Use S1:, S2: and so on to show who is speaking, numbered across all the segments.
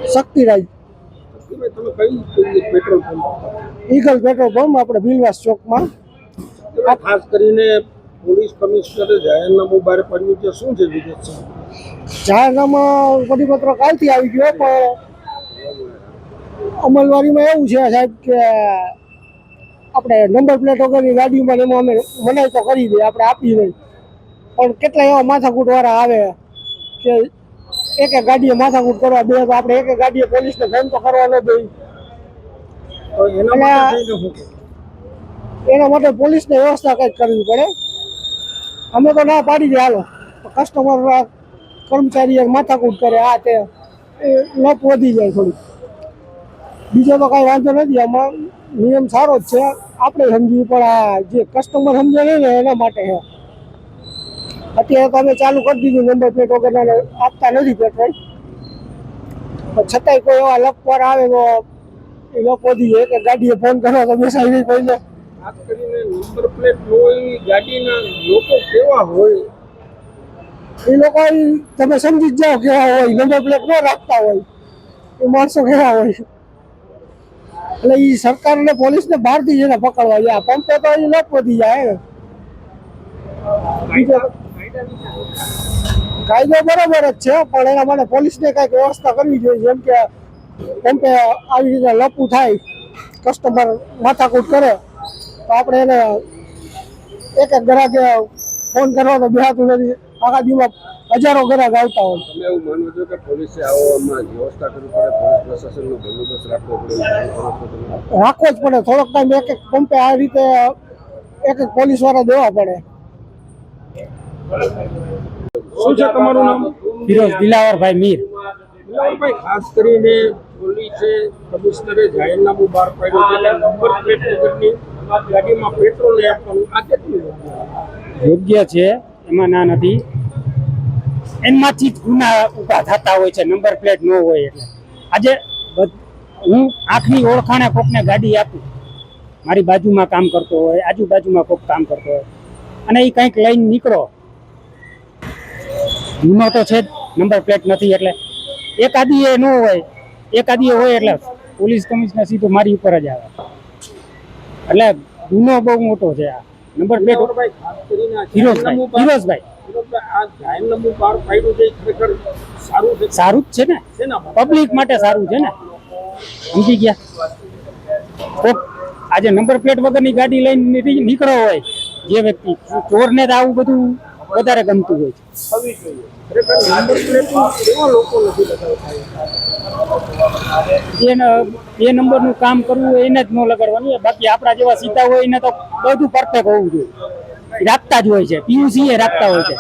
S1: શક્તિરાજ
S2: તમે કઈ petrol pump
S1: eagle petrol pump આપણે બિલવાસ ચોકમાં.
S2: ખાસ કરીને પોલીસ કમિશનરે જાહેરનામું બહાર પાડ્યું છે, શું છે વિગત છે?
S1: જાહેરનામા પરિપત્ર કાલથી આવી ગયો, પણ અમલવારીમાં એવું છે સાહેબ કે આપણે નંબર પ્લેટ વગરની ગાડીમાં એમાં અમે મનાઈ તો કરી દઈએ, આપણે આપી નહીં. પણ કેટલા એવા માથાકૂટ વાળા આવે કે એક એક ગાડીએ માથાકૂટ કરવા દે, તો આપણે એક એક ગાડીએ પોલીસને ફોન તો કરવા ન દઈએ. એના માટે પોલીસને વ્યવસ્થા કંઈક કરવી પડે. અમે તો ના પાડી દઈએ હાલો, કસ્ટમર કર્મચારી માથાકૂટ કરે, આ તે લપ વધી જાય થોડી. બીજો તો કાંઈ વાંધો નથી, આમાં નિયમ સારો જ છે, આપણે સમજીએ, પણ આ જે કસ્ટમર સમજે નહીં ને એના માટે છે. અત્યારે તો અમે ચાલુ કરી દીધું, નંબર પ્લેટ વગરના આપતા નથી પેટ્રોલ, પણ છતાંય કોઈ એવા લપવાર આવે તો એ લપ વધી જાય કે ગાડીએ ફોન કરવા તો બેસાડી નહીં કોઈને.
S2: ખાસ કરીને નંબર પ્લેટ હોય ગાડીના લોકો કેવા હોય?
S1: એ લોકો તમે સમજી જ જાઓ કેવા હોય, નંબર પ્લેટ ન રાખતા હોય એ માણસો કેવા હોય. એટલે એ સરકાર ને પોલીસને બહારથી જેને પકડવા જાય, પંપે તો એ લપ વધી જાય. કાયદો બરાબર જ છે, પણ એના માટે પોલીસને કંઈક વ્યવસ્થા કરવી જોઈએ. જેમ કે પંપે આવી રીતે લપું થાય, કસ્ટમર માથાકૂટ કરે, તો આપણે એને એક એક ગ્રાહકે ફોન કરવા તો બેહાતું નથી. આખા દિવસમાં હજારો ગ્રાહક આવતા હોય.
S2: તમે એવું માનો છો કે પોલીસે આવવામાં વ્યવસ્થા કરવી પડે, પોલીસ પ્રશાસનનો બંદોબસ્ત રાખવો પડે?
S1: રાખવો જ પડે. થોડોક ટાઈમ એક એક પંપે આ રીતે એક એક પોલીસ વાળા દેવા પડે.
S2: શું છે તમારું નામ?
S3: ફિરોઝ દિલાવરભાઈ મીર.
S2: દિલાવરભાઈ, ખાસ કરીને પોલીસે કમિશનરે જાહેરનામું બહાર પાડ્યું છે કે નંબર પ્લેટ વગરની ગાડીમાં પેટ્રોલ નહીં આપવાનું. આ કેટલું
S3: યોગ્ય છે, એમાં ના નથી. એમાંથી જ ગુના ઊભા થતા હોય છે, નંબર પ્લેટ ન હોય એટલે. આજે હું આંખની ઓળખાણે કોકને ગાડી આપું, મારી બાજુમાં કામ કરતો હોય, આજુબાજુમાં કોક કામ કરતો હોય, અને એ કંઈક લઈને નીકળો, ગુનો તો છે જ, નંબર પ્લેટ નથી એટલે. એકાદી એ ન હોય, એકાદી હોય એટલે પોલીસ કમિશનર સીધું મારી ઉપર જ આવે. એટલે ગુનો બહુ મોટો છે આ નંબર પ્લેટ. ફિરોઝભાઈ
S2: આ જાહેરનામું બહાર પાડ્યું છે, ખરેખર સારું છે.
S3: સારું જ છે ને, પબ્લિક માટે સારું છે ને, સમજી ગયા? કોક આજે નંબર પ્લેટ વગરની ગાડી લઈને નીકળો હોય જે વ્યક્તિ, ચોરને તો આવું બધું વધારે ગમતું હોય છે. એ નંબરનું કામ કરવું હોય એને જ ન લગાડવાનું. બાકી આપણા જેવા સીધા હોય એને તો બધું પરફેક્ટ હોવું જોઈએ, રાખતા જ હોય છે. પીયુસી એ રાખતા હોય છે,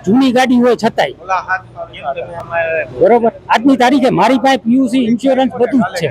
S3: જૂની ગાડી હોય છતાંય. બરોબર, આજની તારીખે મારી પાસે પીયુસી, ઇન્સ્યોરન્સ બધું જ છે.